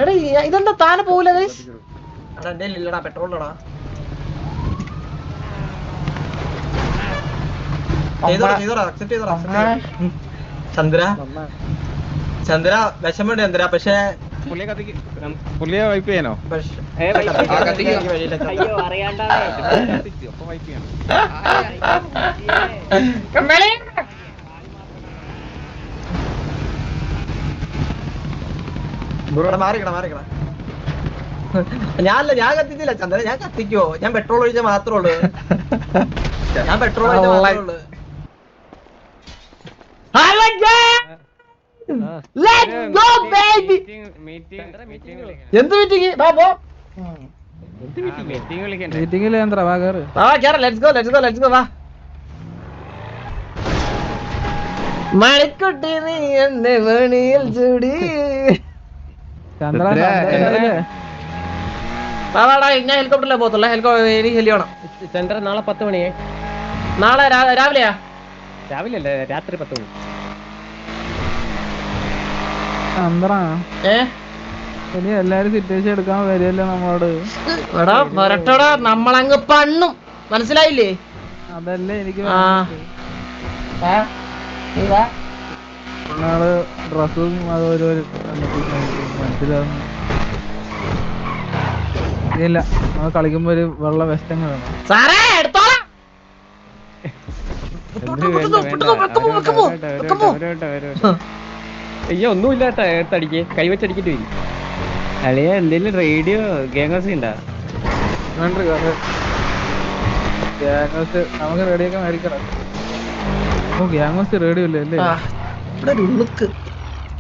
എടാ ഇതെന്താ താനെ പോവില്ല ഗൈസ്? എന്റെ ഇല്ലടാ പെട്രോളടാ. ചന്ദ്ര ചന്ദ്ര വിഷമുണ്ട് ചന്ദ്ര. പക്ഷെ പുള്ളിയെ വൈപ്പ് ചെയ്യാനോ? മാറിക്കട ഞാനല്ല, ഞാൻ കത്തിച്ചില്ല ചന്ദ്ര. ഞാൻ കത്തിക്കോ? ഞാൻ പെട്രോൾ ഒഴിച്ച മാത്രമേ ഉള്ളൂ. ഞാൻ പെട്രോൾ ഒഴിച്ച മാത്രമേ ഉള്ളൂ. എന്ത് മീറ്റിംഗ്? മീറ്റിംഗിൽ എന്താ വാ കേറ്. മണിക്കുട്ടി നീ എന്നെ വേണിയിൽ ചൂടി. ഞാൻ ഹെലികോപ്റ്ററിലേ പോകത്തുള്ള. എനിക്ക് ഹെലി വേണം. ചന്ദ്ര നാളെ 10 മണിയെ. നാളെ രാവിലെയാ? രാവിലെ അല്ലേ, രാത്രി 10 മണി. ഇനി എല്ലാരും സിറ്റുവേഷൻ എടുക്കാൻ വരികയല്ലേ നമ്മളോട്. വരട്ടോടാ, നമ്മളങ്ങ് പണ്ണും. മനസ്സിലായില്ലേ? അതല്ലേ എനിക്ക് ഡ്രസ്സും അതൊരു മനസ്സിലാവും. ഇല്ല, നമ്മൾ കളിക്കുമ്പോ ഒരു വെള്ള വെസ്റ്റങ്ങ് വേണം. അയ്യോ ഒന്നുമില്ല കേട്ടോ, എടുത്തടിക്ക്, കൈവച്ചടിക്കിട്ട് വരും. അളിയ എന്തേലും റേഡിയോ ഗാങ്സ് ഉണ്ടാ? നമുക്ക് റേഡിയോ ഒക്കെ മേടിക്കണം. ഗ്യാങ്സ് റേഡിയോ ഇല്ലേ അല്ലേ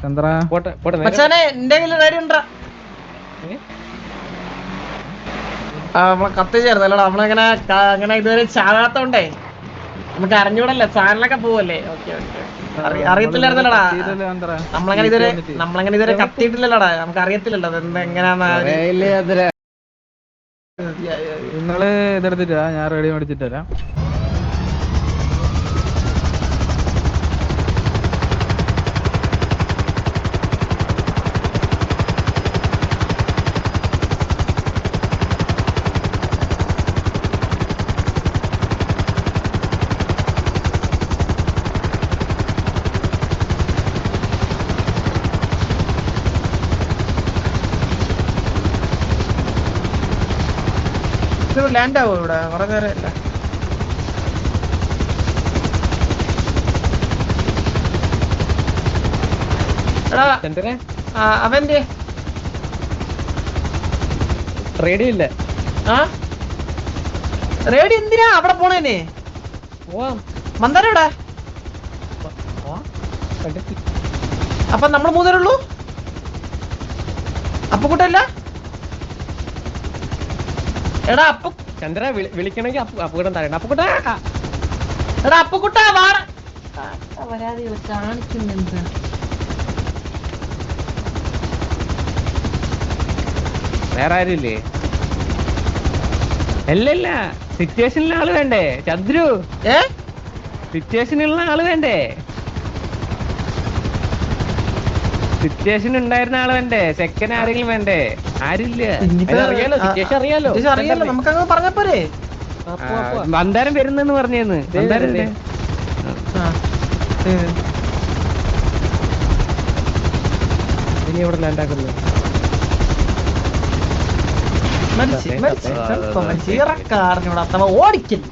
ചന്ദ്ര? നമ്മളെ കത്തി ചേർന്നല്ലോടാ. നമ്മളങ്ങനെ അങ്ങനെ ഇതുവരെ ചാകാത്തോണ്ടേ നമുക്ക് അറിഞ്ഞൂടല്ലേ, ചാനലൊക്കെ പോവല്ലേ. അറിയത്തില്ലായിരുന്നല്ലോടാ. നമ്മളങ്ങനെ ഇതുവരെ കത്തിയിട്ടില്ലല്ലോടാ. നമുക്ക് അറിയത്തില്ലല്ലോ അതെന്താ എങ്ങനെയാന്ന്. നിങ്ങള് ഇതെടുത്തിട്ടാ, ഞാൻ റേഡിയോ മേടിച്ചിട്ട് തരാം. ലാൻഡ് ആവോ ഇവിടെ? കുറെ നേരമല്ല. അവന്റെ റേഡിയോ ഇല്ല. റേഡിയോ എന്തിനാ അവിടെ പോണേനെ? മന്ദാരം എവിടെ? അപ്പൊ നമ്മള് മൂന്നേരുള്ളൂ. അപ്പുക്കുട്ടല്ല? എടാ ചന്ദ്ര വിളിക്കണമെങ്കിൽ അപ്പുകുട്ടൻ തരണ്ട. അപ്പുകുട്ട എടാ അപ്പുക്കുട്ട വരാതെ കാണിക്കുന്നുണ്ട്. വേറെ ആരുമില്ലേ? അല്ലല്ല, സിറ്റുവേഷനിലുള്ള ആള് വേണ്ടേ ചന്ദ്രു? സിറ്റുവേഷനുള്ള ആള് വേണ്ടേ? സിറ്റുവേഷൻ ഉണ്ടായിരുന്ന ആള് വേണ്ടേ? സെക്കൻഡ് ആരെങ്കിലും വേണ്ടേ? ആരില്ല. അറിയാലോ, സിറ്റുവേഷൻ അറിയാലോ. നമുക്കങ്ങ് പറഞ്ഞ പോരെ. മന്ദാരം വരുന്നെന്ന് പറഞ്ഞേന്ന്. മന്ദാരല്ലേ ഇനി എവിടെ ലാൻഡാക്കുന്നത്? ഓടിക്കില്ല.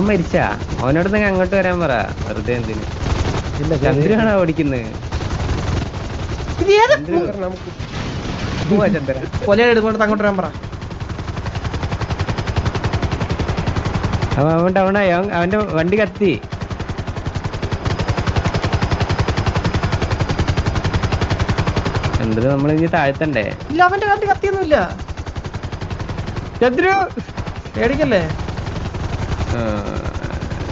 മരിച്ചാ അവനോട് നിങ്ങൾ അങ്ങോട്ട് വരാൻ പറ. വെറുതെ എന്തിന്? ചന്ദ്രനാണോ ഓടിക്കുന്നത്? കൊല എടുക്കൊണ്ട് അങ്ങോട്ട് വരാൻ പറ. അവൻ ഡൗണായി. അവന്റെ വണ്ടി കത്തി. എന്തിന് നമ്മളിനി താഴ്ത്തണ്ടേ? ഇല്ല, അവന്റെ വണ്ടി കത്തിയൊന്നുമില്ല. ചന്ദ്രു പേടിക്കല്ലേ?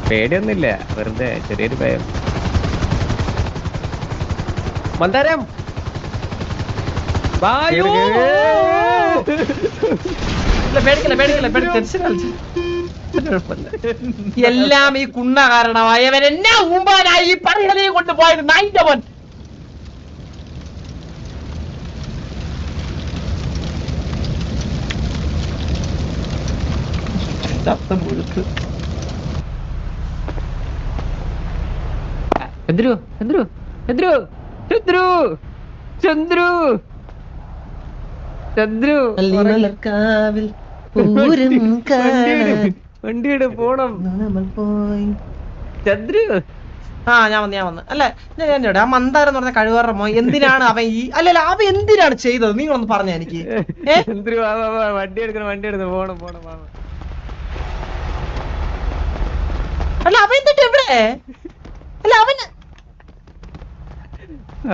പേടിയൊന്നുമില്ല, വെറുതെ ചെറിയൊരു ഭയം. മന്ദാരം പേടിക്കല്ലേ? എല്ലാം ഈ കുണ്ണ കാരണമായവൻ എന്നെ ഊമ്പാനായി പറയണേ കൊണ്ടുപോയത് നായിന്റെ മോൻ. ചന്ദ്രു ചന്ദ്രു ചന്ദ്രു ചന്ദ്രു ചന്ദ്രു ചന്ദ്രു വണ്ടിയുടെ പോണം ചന്ദ്രു. ഞാൻ വന്ന് അല്ല ഞാൻ ആ മന്ദാരം എന്ന് പറഞ്ഞ കഴിവാറ മോ എന്തിനാണ് അവൻ ഈ അല്ലല്ല അവൻ എന്തിനാണ് ചെയ്തത് നിങ്ങളൊന്ന് പറഞ്ഞ എനിക്ക്. ചന്ദ്രു വണ്ടി എടുക്കണം പോണം അല്ല അവൻ എന്നിട്ട് എവിടെ അല്ല അവൻ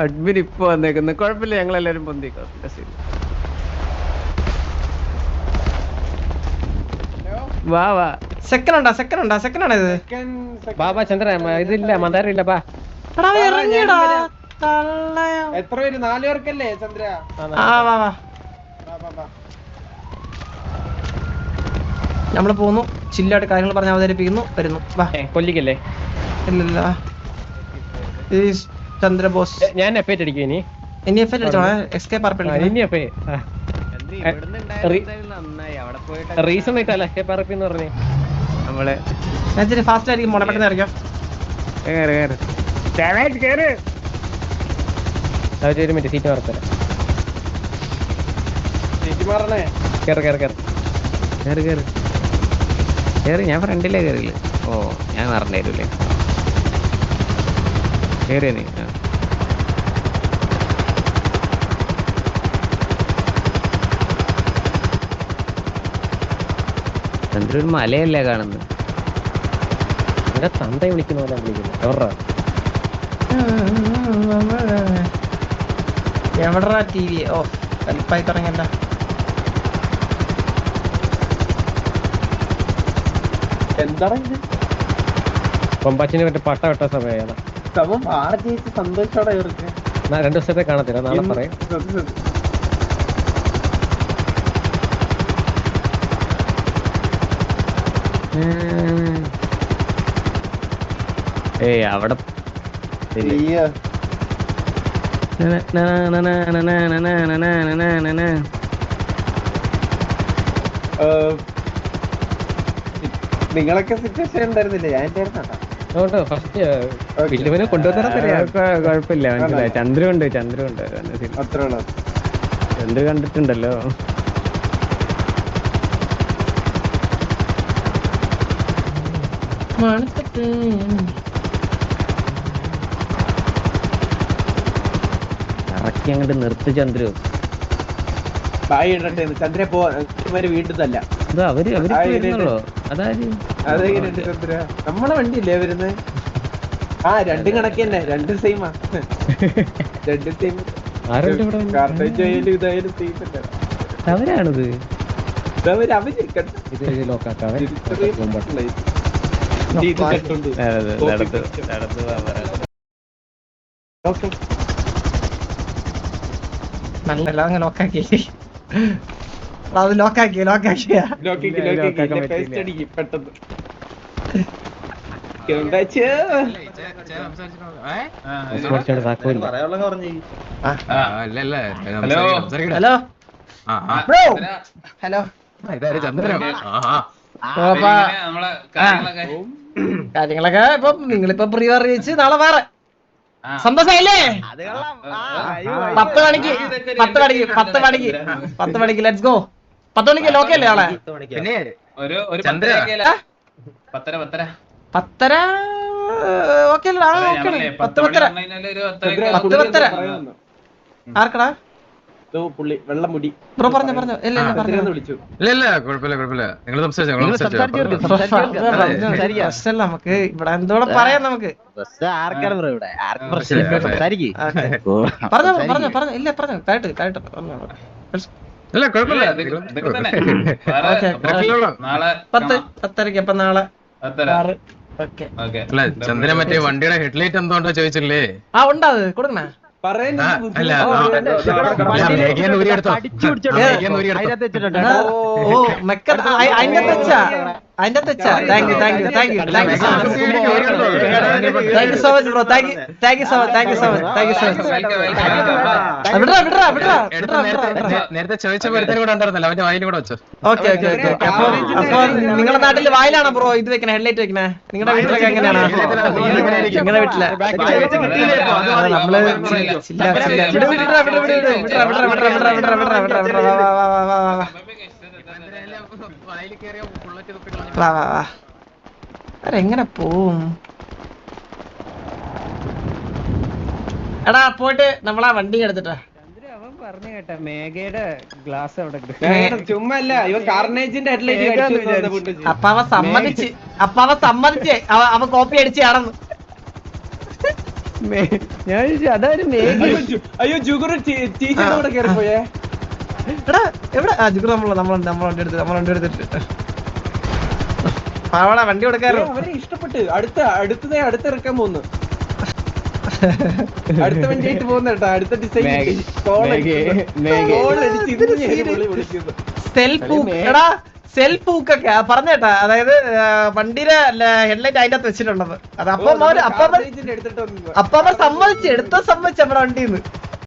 അഡ്മിൻ ഇപ്പൊ വന്നേക്കുന്നു. കുഴപ്പമില്ല, ഞങ്ങളെല്ലാരും പൊന്തിക്കോ. വാ വാ സെക്കൻഡ് ആണ് ഇത്. ബാബാ ചന്ദ്ര ഇതില്ല മന്ദാരം ഇല്ല. ബാ എടാ അവൻ ഇറങ്ങിയടാ. എത്ര പേര്? 4 പേർക്കല്ലേ ചന്ദ്ര? വാ നമ്മള് പോന്നു. ചില്ലായിട്ട് കാര്യങ്ങൾ പറഞ്ഞ് അവതരിപ്പിക്കുന്നു. വരുന്നു. വാ കൊല്ലിക്കല്ലേ? ഇല്ല ഈ ചന്ദ്രബോസ് ഞാൻ എഫേറ്റ് അടിക്കും ഇനി. റീസൺ ഇട്ടല്ല എസ്കേപ്പ് ആർപി എന്ന് പറഞ്ഞേ. നമ്മളെ ഫാസ്റ്റ് ആയിരിക്കും മോനെ, പെട്ടെന്ന് ഇറങ്ങിയോ. ഒരു മിനിറ്റ് സീറ്റ് മാറത്തരാം. കേറി ഞാൻ ഫ്രണ്ടിലേ കയറില്ല. ഓ ഞാൻ മറന്നു തരൂല്ലേ. കേറിയ നീ. ചന്ദ്ര ഒരു മലയല്ലേ കാണുന്നത്? എന്റെ തന്തയെ വിളിക്കുന്ന പോലെ വിളിക്കുന്നത്. എവിടാ ടി വി? ഓ കലിപ്പായി തുടങ്ങിയല്ല. എന്താണ് കൊമ്പാച്ചിന് മറ്റേ പട്ട വെട്ട സമയം സന്തോഷോടെ 2 ദിവസത്തെ കാണത്തില്ല, നാളെ പറയാം. ഏയ് അവിടെ നിങ്ങളൊക്കെ സിറ്റുവേഷൻ ഉണ്ടായിരുന്നില്ലേ? ഞാൻ ഫസ്റ്റ് ഫിലിമിനെ കൊണ്ടുവന്നറിയാം. കുഴപ്പമില്ല, മനസ്സിലായി. ചന്ദ്രുണ്ട് ചന്ദ്രു കണ്ടിട്ടുണ്ടല്ലോ. ഇറക്കി അങ്ങോട്ട് നിർത്തി ചന്ദ്രു. ചന്ദ്ര വീണ്ടും തല്ല. അവര് അതായത് നമ്മളെ വണ്ടിയില്ലേ വരുന്നത്? രണ്ടും കണക്ക് തന്നെ, രണ്ടും സെയിമാ. രണ്ടും സെയിം. അവരാണിത്. നല്ല ലോക്കാക്കി അത് ലോക്കാക്കിയ പെട്ടെന്ന് ഹലോ ഹലോ കാര്യങ്ങളൊക്കെ ഇപ്പൊ നിങ്ങളിപ്പോ പ്രീ അറിയിച്ച് നാളെ വേറെ സന്തോഷായില്ലേ? 10 മണിക്ക് ലെറ്റ്സ് ഗോ. 10 മണിക്ക് ലോക്കല്ലേ ആളെ? 10:30 ഓക്കെ അല്ലേ? 10:10 ആർക്കടാ പുള്ളി വെള്ളമുടി ബ്രോ പറഞ്ഞു വിളിച്ചു. നമുക്ക് ഇവിടെ എന്തോടെ പറയാം. നമുക്ക് പറഞ്ഞു ഇല്ല പറഞ്ഞു കേട്ട് 10:10 അപ്പൊ നാളെ ചന്ദ്രൻ മറ്റേ വണ്ടിയുടെ ഹെഡ്ലൈറ്റ് എന്തോണ്ടാ ചോദിച്ചില്ലേ? ഉണ്ട് അത് കൊടുക്കണേ. ഓ മെക്ക അതിന്റെ തെച്ചാ thank you so much bro thank you so much നേരത്തെ ചോദിച്ച ഒരുത്തരും കൂടെ ഉണ്ടായിരുന്നല്ലോ അവന്റെ വായിലും കൂടെ വെച്ചു. ഓക്കെ അപ്പൊ നിങ്ങളുടെ നാട്ടില് വായിലാണോ ബ്രോ ഇത് വെക്കണേ ഹെഡ്ലൈറ്റ് വെക്കണേ? നിങ്ങളുടെ വീട്ടിലൊക്കെ എങ്ങനെയാണ്? നിങ്ങളുടെ വീട്ടില് നമ്മള് വായിൽ കയറിയ ബുള്ളറ്റ് തുപ്പിക്കളഞ്ഞു. എങ്ങനെ പോവും? എടാ പോയിട്ട് നമ്മളാ വണ്ടി എടുത്തിട്ടാ. അവൻ പറഞ്ഞു കേട്ടാ മേഘയുടെ ഗ്ലാസ് അവിടെ ചുമ്മല്ല ഇവ കാർണേജിന്റെ ഹെഡ്ലൈറ്റ് അപ്പൊ അവൻ സമ്മതിച്ചേ അവൻ കോപ്പി അടിച്ചാണെന്ന്. ഞാൻ ചോദിച്ചു അതായത് മേഘ. അയ്യോ ജുഗുറു ടീച്ചറുടെ കൂടെ കയറിപ്പോയേ. എടാ എവിടെ നമ്മൾ വണ്ടി എടുത്തിട്ട് പാവള വണ്ടി കൊടുക്കാറോ? അവരെ ഇഷ്ടപ്പെട്ട് അടുത്ത ഇറക്കാൻ പോകുന്നു. അടുത്ത വണ്ടിയായിട്ട് പോകുന്ന കേട്ടോ. അടുത്ത ഡിസൈൻ സെൽഫ് ഹൂക്കൊക്കെ പറഞ്ഞേട്ടാ. അതായത് വണ്ടിയുടെ ഹെഡ്ലൈറ്റ് അതിന്റെ അകത്ത് വെച്ചിട്ടുണ്ടെന്ന്. അത് അപ്പം അവർ സമ്മതിച്ച് നമ്മുടെ വണ്ടിന്ന്